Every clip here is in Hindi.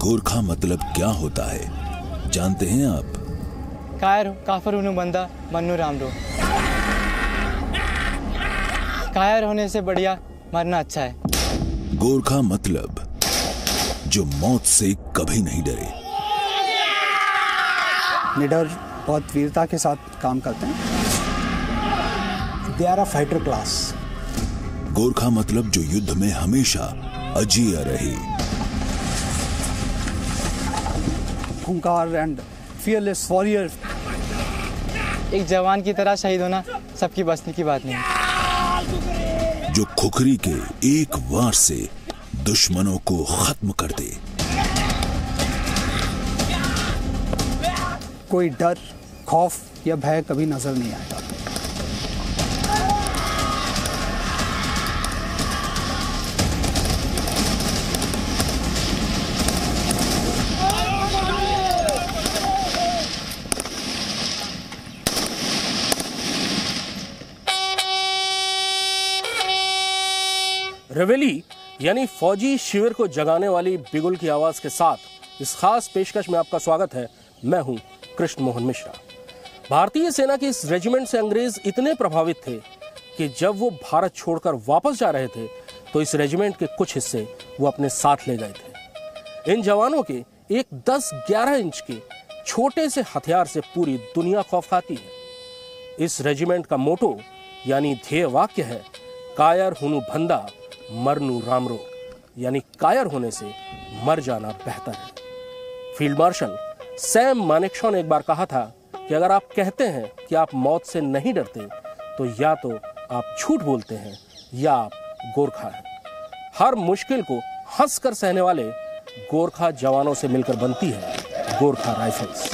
गोरखा मतलब क्या होता है, जानते हैं आप? कायर काफर उन्हें बंदा मन्नू रामरो। कायर होने से बढ़िया मरना अच्छा है। गोरखा मतलब जो मौत से कभी नहीं डरे। निडर बहुत वीरता के साथ काम करते हैं। They are a fighter class. Gorkha मतलब जो युद्ध में हमेशा अजेय रहे। खूंखार एंड फियरलेस वॉरियर। एक जवान की तरह शहीद होना सबकी बसने की बात नहीं। जो खुखरी के एक वार से दुश्मनों को खत्म कर दे। कोई डर, खौफ या भय कभी नजर नहीं आएगा। रेवेली यानी फौजी शिविर को जगाने वाली बिगुल की आवाज के साथ इस खास पेशकश में आपका स्वागत है। मैं हूं कृष्ण मोहन मिश्रा। भारतीय सेना के इस रेजिमेंट से अंग्रेज इतने प्रभावित थे कि जब वो भारत छोड़कर वापस जा रहे थे तो इस रेजिमेंट के कुछ हिस्से वो अपने साथ ले गए थे। इन जवानों के एक 10-11 इंच के छोटे से हथियार से पूरी दुनिया खौफ खाती है। इस रेजिमेंट का मोटो यानी ध्येय वाक्य है, कायर हुनु भंदा मरनू रामरो, यानी कायर होने से मर जाना बेहतर है। फील्ड मार्शल सैम मानेकशॉ ने एक बार कहा था कि अगर आप कहते हैं कि आप मौत से नहीं डरते तो या तो आप झूठ बोलते हैं या आप गोरखा हैं। हर मुश्किल को हंसकर सहने वाले गोरखा जवानों से मिलकर बनती है गोरखा राइफल्स।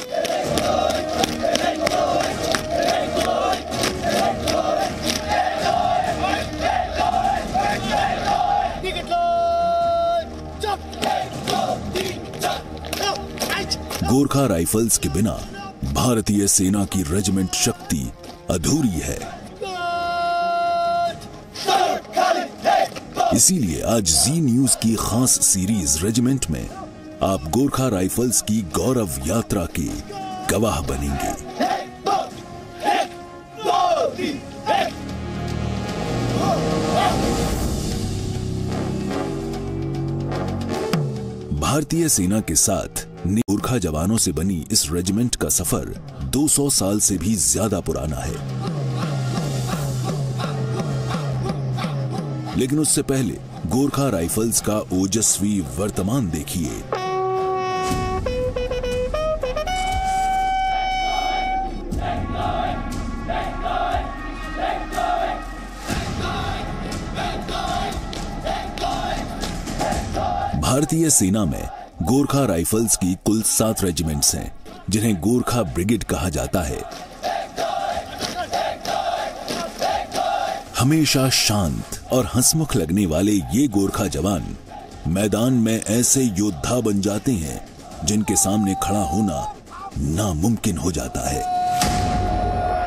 गोरखा राइफल्स के बिना भारतीय सेना की रेजिमेंट शक्ति अधूरी है। इसीलिए आज जी न्यूज की खास सीरीज रेजिमेंट में आप गोरखा राइफल्स की गौरव यात्रा के गवाह बनेंगे। भारतीय सेना के साथ गोरखा जवानों से बनी इस रेजिमेंट का सफर 200 साल से भी ज्यादा पुराना है। लेकिन उससे पहले गोरखा राइफल्स का ओजस्वी वर्तमान देखिए। भारतीय सेना में गोरखा राइफल्स की कुल 7 रेजिमेंट्स हैं, जिन्हें गोरखा ब्रिगेड कहा जाता है। हमेशा शांत और हंसमुख लगने वाले ये गोरखा जवान मैदान में ऐसे योद्धा बन जाते हैं जिनके सामने खड़ा होना नामुमकिन हो जाता है।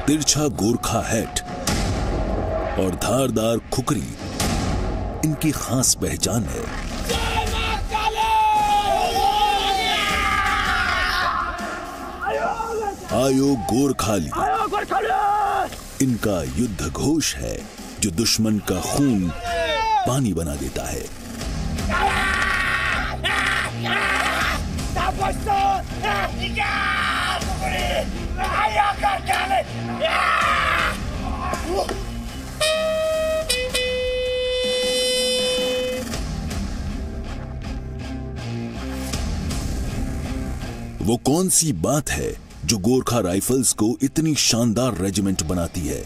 तिरछा गोरखा हैट और धारदार खुखरी इनकी खास पहचान है। आयो गोरखाली इनका युद्ध घोष है जो दुश्मन का खून पानी बना देता है। वो कौन सी बात है जो गोरखा राइफल्स को इतनी शानदार रेजिमेंट बनाती है?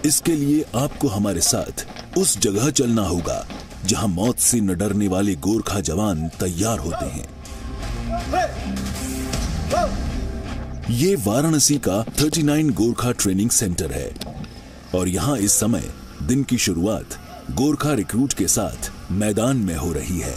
इसके लिए आपको हमारे साथ उस जगह चलना होगा जहां मौत से न डरने वाले गोरखा जवान तैयार होते हैं। ये वाराणसी का 39 गोरखा ट्रेनिंग सेंटर है और यहां इस समय दिन की शुरुआत गोरखा रिक्रूट के साथ मैदान में हो रही है।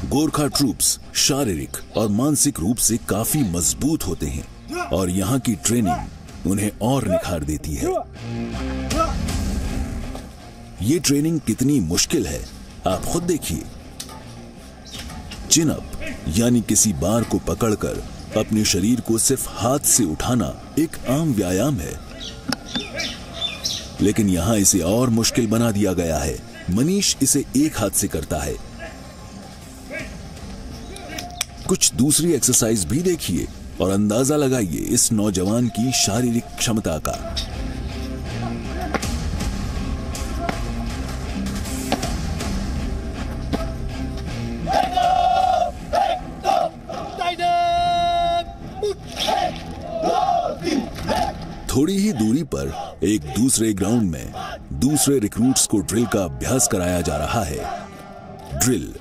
गोरखा ट्रूप्स शारीरिक और मानसिक रूप से काफी मजबूत होते हैं और यहाँ की ट्रेनिंग उन्हें और निखार देती है। ये ट्रेनिंग कितनी मुश्किल है आप खुद देखिए। चिन अप यानी किसी बार को पकड़कर अपने शरीर को सिर्फ हाथ से उठाना एक आम व्यायाम है, लेकिन यहां इसे और मुश्किल बना दिया गया है। मनीष इसे एक हाथ से करता है। कुछ दूसरी एक्सरसाइज भी देखिए और अंदाजा लगाइए इस नौजवान की शारीरिक क्षमता का। थोड़ी ही दूरी पर एक दूसरे ग्राउंड में दूसरे रिक्रूट्स को ड्रिल का अभ्यास कराया जा रहा है। ड्रिल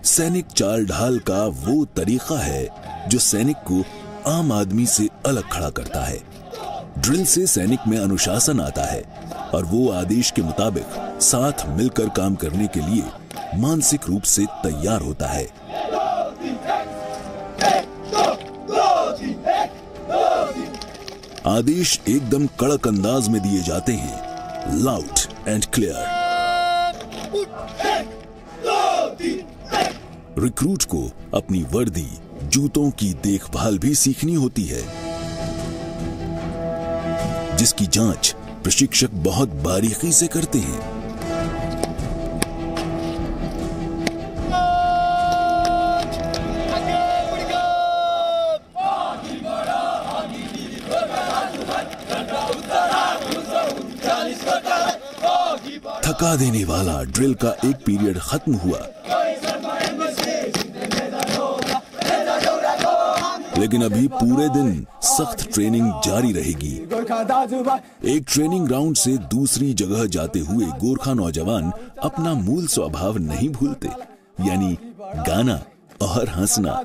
सैनिक चाल ढाल का वो तरीका है जो सैनिक को आम आदमी से अलग खड़ा करता है। ड्रिल से सैनिक में अनुशासन आता है और वो आदेश के मुताबिक साथ मिलकर काम करने के लिए मानसिक रूप से तैयार होता है। आदेश एकदम कड़क अंदाज में दिए जाते हैं, लाउड एंड क्लियर। रिक्रूट को अपनी वर्दी, जूतों की देखभाल भी सीखनी होती है, जिसकी जांच प्रशिक्षक बहुत बारीकी से करते हैं। थका देने वाला ड्रिल का एक पीरियड खत्म हुआ, लेकिन अभी पूरे दिन सख्त ट्रेनिंग जारी रहेगी। एक ट्रेनिंग ग्राउंड से दूसरी जगह जाते हुए गोरखा नौजवान अपना मूल स्वभाव नहीं भूलते, यानी गाना और हंसना।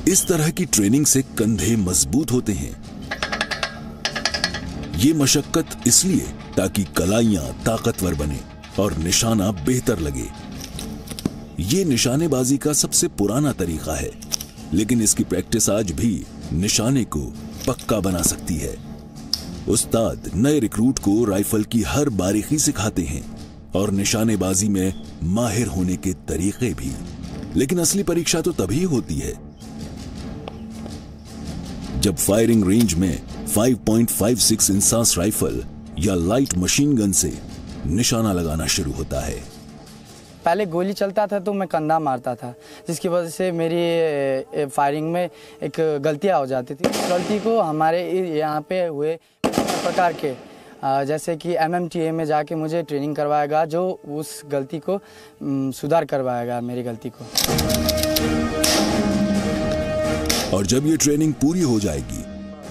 इस तरह की ट्रेनिंग से कंधे मजबूत होते हैं। ये मशक्कत इसलिए ताकि कलाइयां ताकतवर बने और निशाना बेहतर लगे। ये निशानेबाजी का सबसे पुराना तरीका है, लेकिन इसकी प्रैक्टिस आज भी निशाने को पक्का बना सकती है। उस्ताद नए रिक्रूट को राइफल की हर बारीकी सिखाते हैं और निशानेबाजी में माहिर होने के तरीके भी, लेकिन असली परीक्षा तो तभी होती है जब फायरिंग रेंज में 5.56 इंसास राइफल या लाइट मशीन गन से निशाना लगाना शुरू होता है। पहले गोली चलता था तो मैं कंधा मारता था, जिसकी वजह से मेरी फायरिंग में एक गलतियां हो जाती थी। गलती को हमारे यहाँ पे हुए प्रकार के जैसे कि MMTA में जाके मुझे ट्रेनिंग करवाएगा, जो उस गलती को सुधार करवाएगा मेरी गलती को। और जब ये ट्रेनिंग पूरी हो जाएगी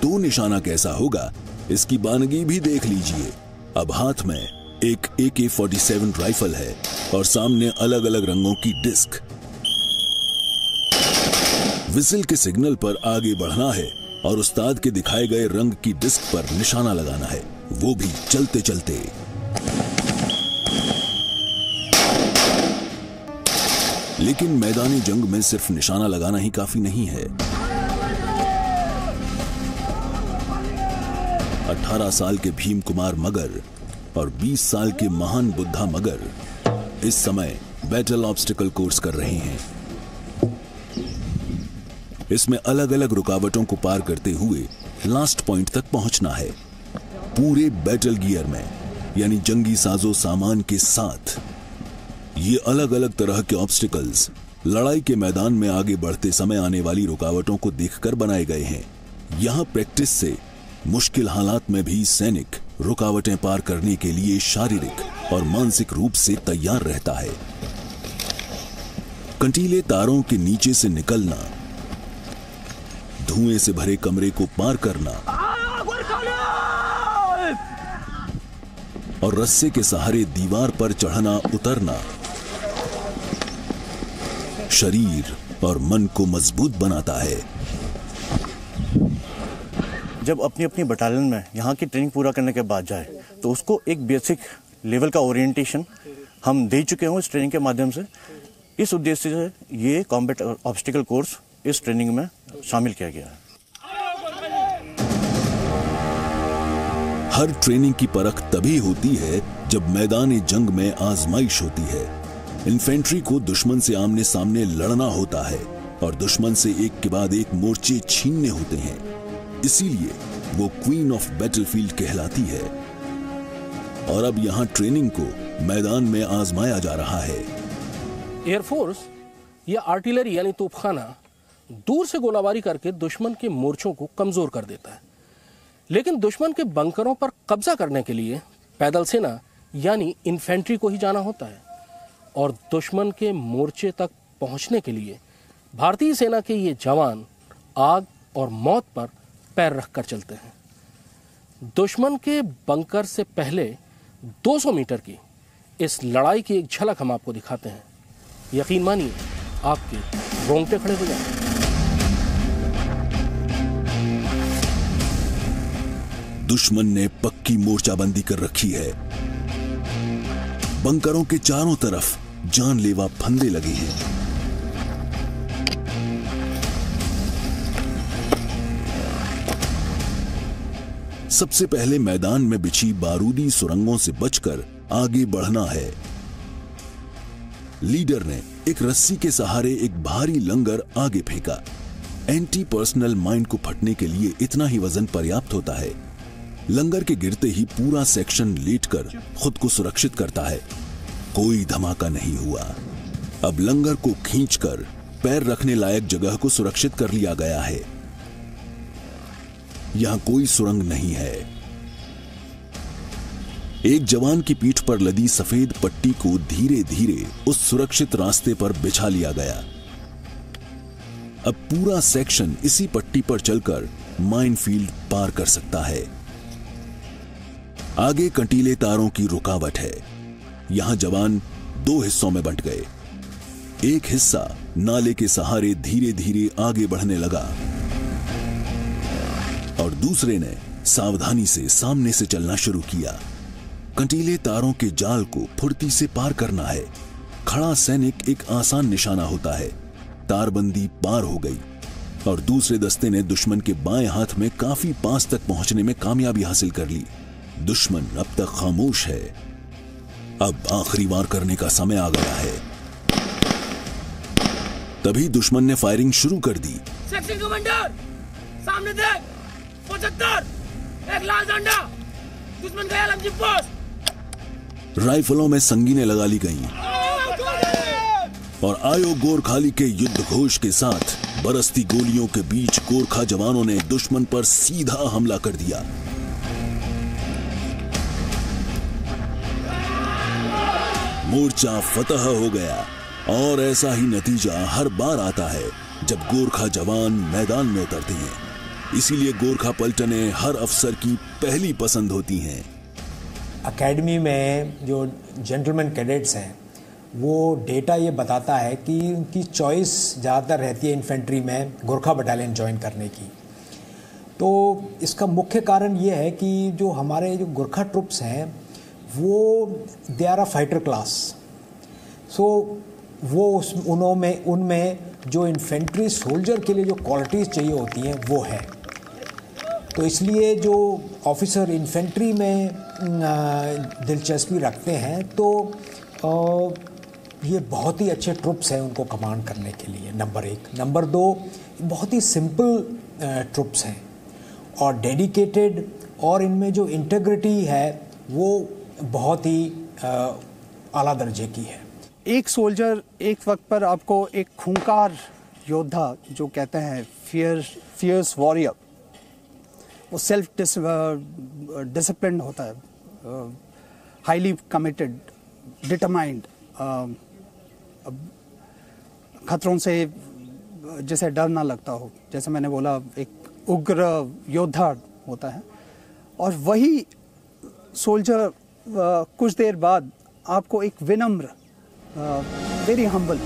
तो निशाना कैसा होगा इसकी बानगी भी देख लीजिए। अब हाथ में एक AK-47 राइफल है और सामने अलग अलग रंगों की डिस्क। विजिल के सिग्नल पर आगे बढ़ना है और उस्ताद के दिखाए गए रंग की डिस्क पर निशाना लगाना है, वो भी चलते चलते। लेकिन मैदानी जंग में सिर्फ निशाना लगाना ही काफी नहीं है। 18 साल के भीम कुमार मगर और 20 साल के महान बुद्धा मगर इस समय बैटल ऑब्स्टिकल कोर्स कर रहे हैं। इसमें अलग अलग रुकावटों को पार करते हुए लास्ट पॉइंट तक पहुंचना है, पूरे बैटल गियर में, यानी जंगी साजो सामान के साथ। ये अलग अलग तरह के ऑब्स्टिकल्स लड़ाई के मैदान में आगे बढ़ते समय आने वाली रुकावटों को देखकर बनाए गए हैं। यहां प्रैक्टिस से मुश्किल हालात में भी सैनिक रुकावटें पार करने के लिए शारीरिक और मानसिक रूप से तैयार रहता है। कंटीले तारों के नीचे से निकलना, धुएं से भरे कमरे को पार करना और रस्से के सहारे दीवार पर चढ़ना उतरना, शरीर और मन को मजबूत बनाता है। जब अपनी अपनी बटालियन में यहाँ की ट्रेनिंग पूरा करने के बाद जाए तो उसको एक बेसिक लेवल का ओरिएंटेशन हम दे चुके हों इस ट्रेनिंग के माध्यम से। इस उद्देश्य से ये कॉम्बैट ऑब्स्टिकल कोर्स इस ट्रेनिंग में शामिल किया गया है। हर ट्रेनिंग की परख तभी होती है जब मैदान जंग में आजमाइश होती है। इन्फेंट्री को दुश्मन से आमने सामने लड़ना होता है और दुश्मन से एक के बाद एक मोर्चे छीनने होते हैं। इसीलिए वो क्वीन ऑफ बैटलफील्ड कहलाती है। और अब यहाँ ट्रेनिंग को मैदान में आजमाया जा रहा है। एयरफोर्स या आर्टिलरी यानी तोपखाना दूर से गोलाबारी करके दुश्मन के मोर्चों को कमजोर कर देता है, लेकिन दुश्मन के बंकरों पर कब्जा करने के लिए पैदल सेना यानी इन्फेंट्री को ही जाना होता है। और दुश्मन के मोर्चे तक पहुंचने के लिए भारतीय सेना के ये जवान आग और मौत पर पैर रखकर चलते हैं। दुश्मन के बंकर से पहले 200 मीटर की इस लड़ाई की एक झलक हम आपको दिखाते हैं। यकीन मानिए आपके रोंगटे खड़े हो जाएंगे। दुश्मन ने पक्की मोर्चाबंदी कर रखी है। बंकरों के चारों तरफ जानलेवा फंदे लगे हैं। सबसे पहले मैदान में बिछी बारूदी सुरंगों से बचकर आगे बढ़ना है। लीडर ने एक रस्सी के सहारे एक भारी लंगर आगे फेंका। एंटी पर्सनल माइंड को फटने के लिए इतना ही वजन पर्याप्त होता है। लंगर के गिरते ही पूरा सेक्शन लेटकर खुद को सुरक्षित करता है। कोई धमाका नहीं हुआ। अब लंगर को खींचकर पैर रखने लायक जगह को सुरक्षित कर लिया गया है। यहां कोई सुरंग नहीं है। एक जवान की पीठ पर लदी सफेद पट्टी को धीरे धीरे उस सुरक्षित रास्ते पर बिछा लिया गया। अब पूरा सेक्शन इसी पट्टी पर चलकर माइनफील्ड पार कर सकता है। आगे कंटीले तारों की रुकावट है। यहां जवान दो हिस्सों में बंट गए। एक हिस्सा नाले के सहारे धीरे धीरे आगे बढ़ने लगा और दूसरे ने सावधानी से सामने से चलना शुरू किया। कंटीले तारों के जाल को फुर्ती से पार करना है। खड़ा सैनिक एक आसान निशाना होता है। तारबंदी पार हो गई और दूसरे दस्ते ने दुश्मन के बाएं हाथ में काफी पास तक पहुंचने में कामयाबी हासिल कर ली। दुश्मन अब तक खामोश है। अब आखिरी वार करने का समय आ गया है। तभी दुश्मन ने फायरिंग शुरू कर दी। सेक्शन कमांडर, सामने देख, 75, एक लाल झंडा, दुश्मन का एलएमजी पोस्ट। राइफलों में संगीनें लगा ली गईं और आयो गोरखाली के युद्ध घोष के साथ बरसती गोलियों के बीच गोरखा जवानों ने दुश्मन पर सीधा हमला कर दिया। मोर्चा फतह हो गया और ऐसा ही नतीजा हर बार आता है जब गोरखा जवान मैदान में उतरते हैं। इसीलिए गोरखा पलटनें हर अफसर की पहली पसंद होती हैं। एकेडमी में जो जेंटलमैन कैडेट्स हैं वो डेटा ये बताता है कि उनकी चॉइस ज़्यादातर रहती है इन्फेंट्री में गोरखा बटालियन ज्वाइन करने की। तो इसका मुख्य कारण ये है कि जो हमारे जो गोरखा ट्रुप्स हैं वो they are a fighter class. So वो उनमें जो इन्फेंट्री सोल्जर के लिए जो क्वालिटीज़ चाहिए होती हैं वो है। तो इसलिए जो ऑफिसर इन्फेंट्री में दिलचस्पी रखते हैं तो ये बहुत ही अच्छे ट्रुप्स हैं उनको कमांड करने के लिए, नंबर एक। नंबर दो, बहुत ही सिंपल ट्रुप्स हैं और डेडिकेटेड, और इनमें जो इंटीग्रिटी है वो बहुत ही आला दर्जे की है। एक सोल्जर एक वक्त पर आपको एक खूंखार योद्धा जो कहते हैं फियर्स वॉरियर, वो सेल्फ डिसिप्लिन होता है, हाईली कमिटेड, डिटरमाइंड, खतरों से जैसे डर ना लगता हो, जैसे मैंने बोला एक उग्र योद्धा होता है। और वही सोल्जर कुछ देर बाद आपको एक विनम्र, वेरी हम्बल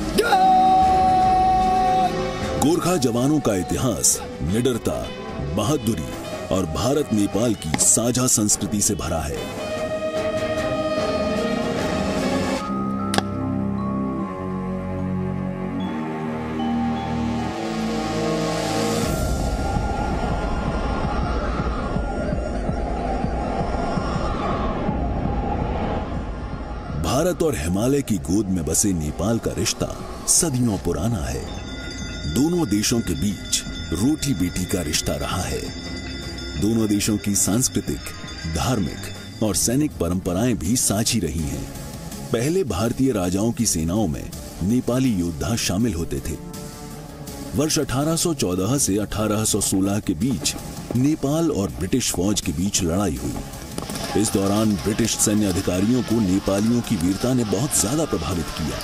गोरखा जवानों का इतिहास निडरता, बहादुरी और भारत नेपाल की साझा संस्कृति से भरा है। भारत और हिमालय की गोद में बसे नेपाल का रिश्ता सदियों पुराना है। दोनों देशों के बीच रोटी बेटी का रिश्ता रहा है। दोनों देशों की सांस्कृतिक, धार्मिक और सैनिक परंपराएं भी साझी रही हैं। पहले भारतीय राजाओं की सेनाओं में नेपाली योद्धा शामिल होते थे। वर्ष 1814 से 1816 के बीच नेपाल और ब्रिटिश फौज के बीच लड़ाई हुई। इस दौरान ब्रिटिश सैन्य अधिकारियों को नेपालियों की वीरता ने बहुत ज्यादा प्रभावित किया।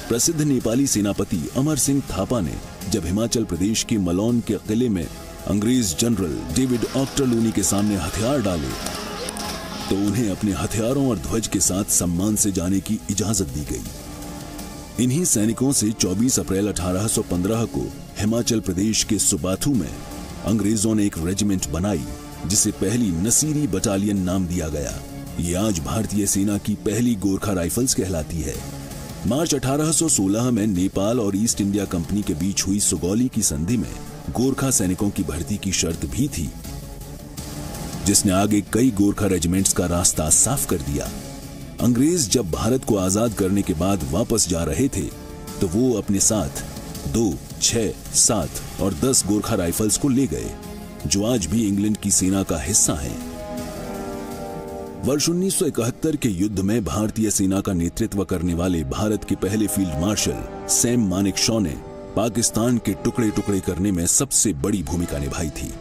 प्रसिद्ध नेपाली सेनापति अमर सिंह थापा ने जब हिमाचल प्रदेश के मलौन के किले में अंग्रेज जनरल डेविड ऑक्टरलूनी के सामने हथियार डाले तो उन्हें अपने हथियारों और ध्वज के साथ सम्मान से जाने की इजाजत दी गई। इन्हीं सैनिकों से 24 अप्रैल 1815 को हिमाचल प्रदेश के सुबाथू में अंग्रेजों ने एक रेजिमेंट बनाई जिसे पहली नसीरी बटालियन नाम दिया गया। ये आज भारतीय सेना की पहली गोरखा राइफल्स कहलाती है। मार्च 1816 में नेपाल और ईस्ट इंडिया कंपनी के बीच हुई सुगौली की संधि में गोरखा सैनिकों की भर्ती की शर्त भी थी, जिसने आगे कई गोरखा रेजिमेंट्स का रास्ता साफ कर दिया। अंग्रेज जब भारत को आजाद करने के बाद वापस जा रहे थे तो वो अपने साथ 2, 6, 7 और 10 गोरखा राइफल्स को ले गए, जो आज भी इंग्लैंड की सेना का हिस्सा हैं। वर्ष 1971 के युद्ध में भारतीय सेना का नेतृत्व करने वाले भारत के पहले फील्ड मार्शल सैम मानेकशॉ ने पाकिस्तान के टुकड़े टुकड़े करने में सबसे बड़ी भूमिका निभाई थी।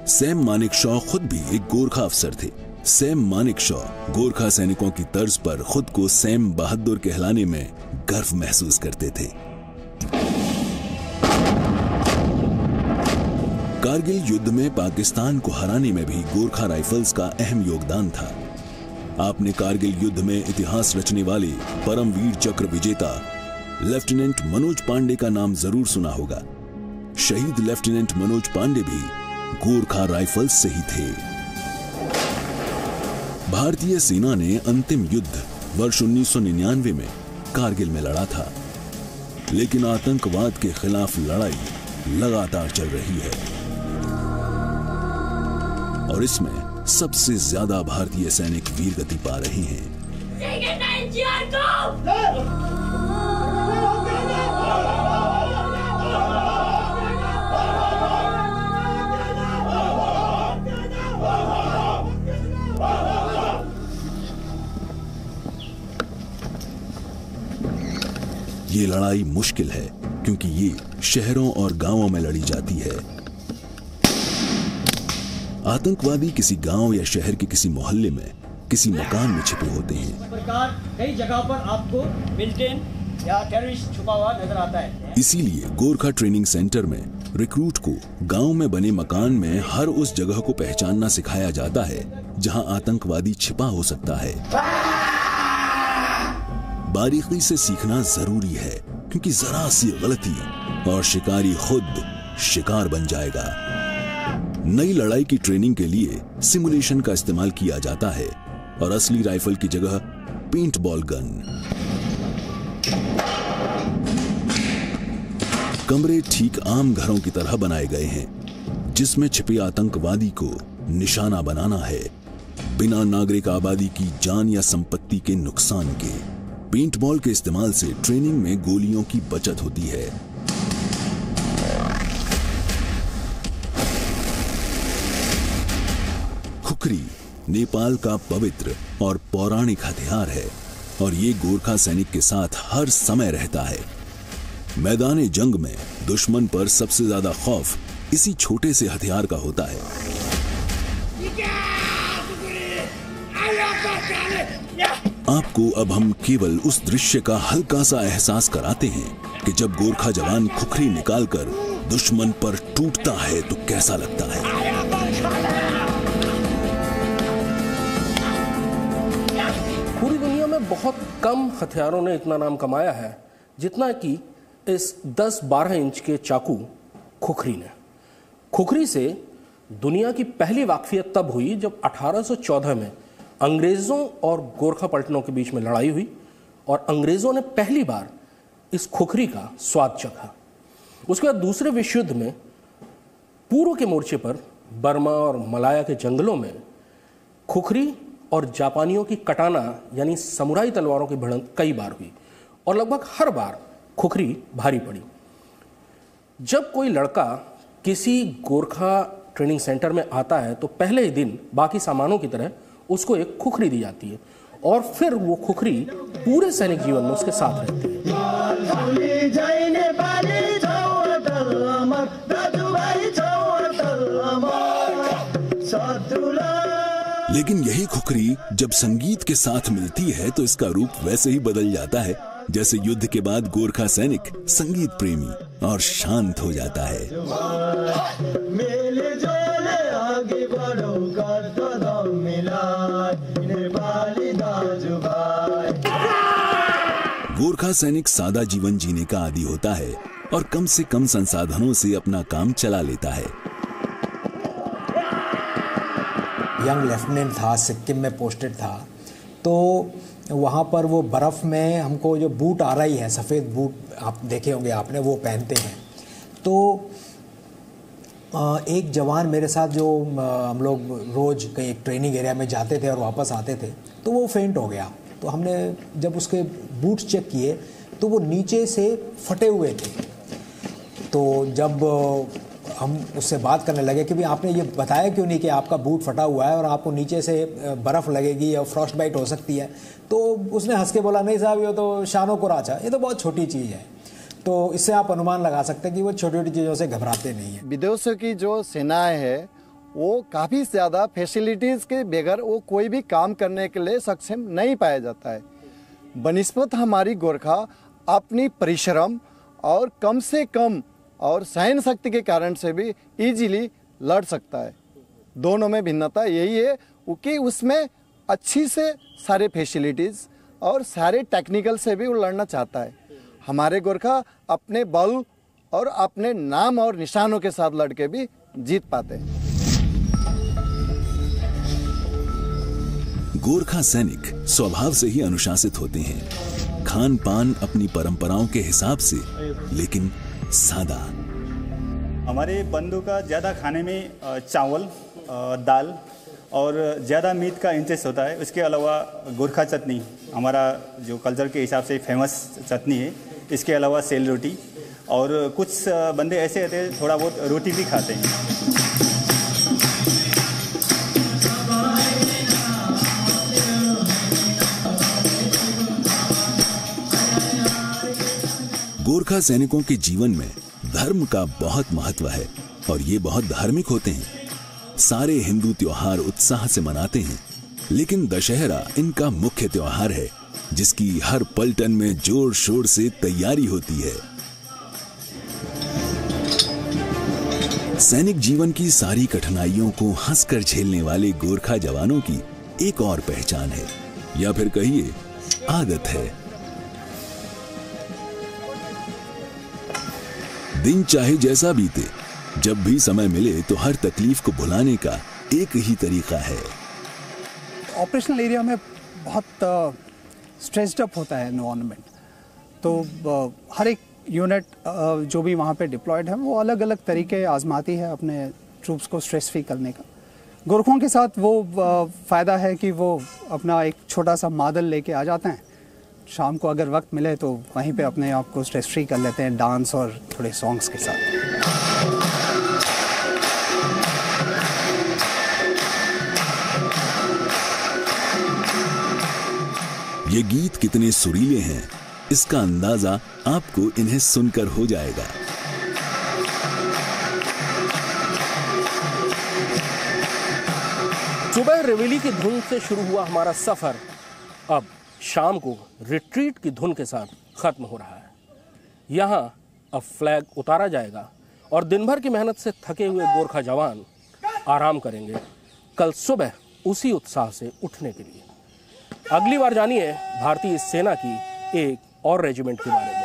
सैम मानेकशॉ खुद भी एक गोरखा अफसर थे। सैम मानेकशॉ गोरखा सैनिकों की तर्ज पर खुद को सैम बहादुर कहलाने में गर्व महसूस करते थे। कारगिल युद्ध में पाकिस्तान को हराने में भी गोरखा राइफल्स का अहम योगदान था। आपने कारगिल युद्ध में इतिहास रचने वाले परमवीर चक्र विजेता लेफ्टिनेंट मनोज पांडे का नाम जरूर सुना होगा। शहीद लेफ्टिनेंट मनोज पांडे भी गोरखा राइफल्स से ही थे। भारतीय सेना ने अंतिम युद्ध वर्ष 1999 में कारगिल में लड़ा था, लेकिन आतंकवाद के खिलाफ लड़ाई लगातार चल रही है और इसमें सबसे ज्यादा भारतीय सैनिक वीरगति पा रहे हैं। ये लड़ाई मुश्किल है क्योंकि ये शहरों और गांवों में लड़ी जाती है। आतंकवादी किसी गांव या शहर के किसी मोहल्ले में, किसी मकान में छिपे होते हैं। इस प्रकार कई जगहों पर आपको मिलिटेंट या टेररिस्ट छुपा हुआ नजर आता है। इसीलिए गोरखा ट्रेनिंग सेंटर में रिक्रूट को गांव में बने मकान में हर उस जगह को पहचानना सिखाया जाता है जहां आतंकवादी छिपा हो सकता है। बारीकी से सीखना जरूरी है क्योंकि जरा सी गलती और शिकारी खुद शिकार बन जाएगा। नई लड़ाई की ट्रेनिंग के लिए सिमुलेशन का इस्तेमाल किया जाता है और असली राइफल की जगह पेंटबॉल गन। कमरे ठीक आम घरों की तरह बनाए गए हैं जिसमें छिपे आतंकवादी को निशाना बनाना है, बिना नागरिक आबादी की जान या संपत्ति के नुकसान के। पेंटबॉल के इस्तेमाल से ट्रेनिंग में गोलियों की बचत होती है। खुखरी नेपाल का पवित्र और पौराणिक हथियार है और ये गोरखा सैनिक के साथ हर समय रहता है। मैदान जंग में दुश्मन पर सबसे ज्यादा खौफ इसी छोटे से हथियार का होता है। आपको अब हम केवल उस दृश्य का हल्का सा एहसास कराते हैं कि जब गोरखा जवान खुखरी निकालकर दुश्मन पर टूटता है तो कैसा लगता है। पूरी दुनिया में बहुत कम हथियारों ने इतना नाम कमाया है जितना कि इस 10-12 इंच के चाकू खुखरी ने। खुखरी से दुनिया की पहली वाकफियत तब हुई जब 1814 में अंग्रेज़ों और गोरखा पलटनों के बीच में लड़ाई हुई और अंग्रेज़ों ने पहली बार इस खुखरी का स्वाद चखा। उसके बाद दूसरे विश्व युद्ध में पूर्व के मोर्चे पर बर्मा और मलाया के जंगलों में खुखरी और जापानियों की कटाना यानी समुराई तलवारों की भिड़ंत कई बार हुई और लगभग हर बार खुखरी भारी पड़ी। जब कोई लड़का किसी गोरखा ट्रेनिंग सेंटर में आता है तो पहले ही दिन बाकी सामानों की तरह उसको एक खुखरी दी जाती है और फिर वो खुखरी पूरे सैनिक जीवन में उसके साथ रहती है। लेकिन यही खुखरी जब संगीत के साथ मिलती है तो इसका रूप वैसे ही बदल जाता है जैसे युद्ध के बाद गोरखा सैनिक संगीत प्रेमी और शांत हो जाता है। गोरखा सैनिक सादा जीवन जीने का आदी होता है और कम से कम संसाधनों से अपना काम चला लेता है। यंग लेफ्टिनेंट था, सिक्किम में पोस्टेड था, तो वहाँ पर वो बर्फ़ में हमको जो बूट आ रही है, सफ़ेद बूट आप देखे होंगे आपने, वो पहनते हैं। तो एक जवान मेरे साथ जो हम लोग रोज़ कहीं एक ट्रेनिंग एरिया में जाते थे और वापस आते थे तो वो फेंट हो गया। तो हमने जब उसके बूट्स चेक किए तो वो नीचे से फटे हुए थे। तो जब हम उससे बात करने लगे कि भाई आपने ये बताया क्यों नहीं कि आपका बूट फटा हुआ है और आपको नीचे से बर्फ़ लगेगी और फ्रॉस्ट बाइट हो सकती है, तो उसने हंस के बोला नहीं साहब ये तो शानो कुराचा, ये तो बहुत छोटी चीज़ है। तो इससे आप अनुमान लगा सकते हैं कि वो छोटी छोटी चीज़ों से घबराते नहीं है। विदेशों की जो सेनाएं है वो काफ़ी ज़्यादा फैसिलिटीज़ के बगैर वो कोई भी काम करने के लिए सक्षम नहीं पाया जाता है। बनिस्बत हमारी गोरखा अपनी परिश्रम और कम से कम और सहन शक्ति के कारण से भी इजीली लड़ सकता है। दोनों में भिन्नता यही है कि उसमें अच्छी से सारे फैसिलिटीज़ और सारे टेक्निकल से भी वो लड़ना चाहता है। हमारे गोरखा अपने बल और अपने नाम और निशानों के साथ लड़के भी जीत पाते हैं। गोरखा सैनिक स्वभाव से ही अनुशासित होते हैं, खान पान अपनी परंपराओं के हिसाब से, लेकिन सादा। हमारे बंधु का ज़्यादा खाने में चावल, दाल और ज़्यादा मीट का इंटरेस्ट होता है। उसके अलावा गोरखा चटनी हमारा जो कल्चर के हिसाब से फेमस चटनी है। इसके अलावा सेल रोटी और कुछ बंदे ऐसे रहते हैं थोड़ा बहुत रोटी भी खाते हैं। गोरखा सैनिकों के जीवन में धर्म का बहुत महत्व है और ये बहुत धार्मिक होते हैं। सारे हिंदू त्योहार उत्साह से मनाते हैं, लेकिन दशहरा इनका मुख्य त्योहार है जिसकी हर पलटन में जोर शोर से तैयारी होती है। सैनिक जीवन की सारी कठिनाइयों को हंसकर झेलने वाले गोरखा जवानों की एक और पहचान है, या फिर कहिए आदत है। दिन चाहे जैसा बीते, जब भी समय मिले तो हर तकलीफ को भुलाने का एक ही तरीका है। ऑपरेशनल एरिया में बहुत स्ट्रेस्ड अप होता है एनवायरनमेंट, तो हर एक यूनिट जो भी वहाँ पे डिप्लॉयड है वो अलग अलग तरीके आजमाती है अपने ट्रूप्स को स्ट्रेस फ्री करने का। गोरखों के साथ वो फ़ायदा है कि वो अपना एक छोटा सा मादल लेके आ जाते हैं। शाम को अगर वक्त मिले तो वहीं पे अपने आप को स्ट्रेस फ्री कर लेते हैं डांस और थोड़े सॉन्ग्स के साथ। ये गीत कितने सुरीले हैं, इसका अंदाजा आपको इन्हें सुनकर हो जाएगा। सुबह रेवेली की धुन से शुरू हुआ हमारा सफर अब शाम को रिट्रीट की धुन के साथ खत्म हो रहा है। यहाँ अब फ्लैग उतारा जाएगा और दिन भर की मेहनत से थके हुए गोरखा जवान आराम करेंगे कल सुबह उसी उत्साह से उठने के लिए। अगली बार जानिए भारतीय सेना की एक और रेजिमेंट के बारे में।